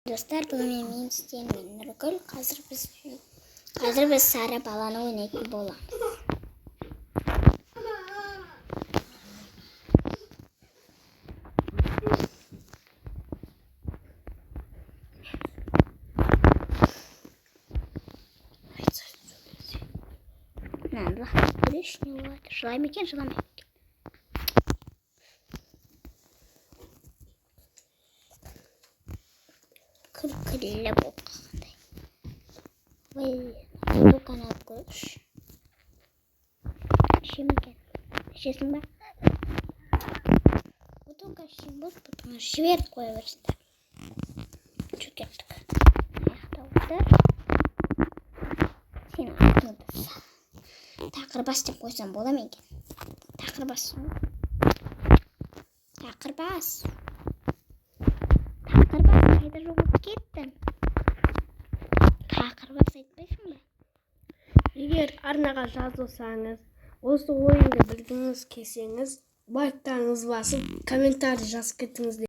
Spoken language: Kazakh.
Достар, бүгін мен сендерге Нұргүл. Қазір біз сары баланы ойнайтын боламыз. Көреш не болады? Жылай ма екен, жыламай ма екен? Күлкілі болып қалғандай. Бутылканы алып көрші. Ішем екен. Ішесің ба? Бутылка ішем болды, бутылканы жіберіп қоя берсіңдер. Чөкеттік. Аяқта отыр. Сен артыңды тақырбас деп қойсам бола ма екен? Тақырбас. Тақырбас. Қайда жоғалып кеттің? Тақырбас айтпайсың ба? Егер арнаға жазылсаңыз, осы ойынды білгіңіз келсеңіз, лайктарыңызды басып, комментарий жазып кетіңіздер.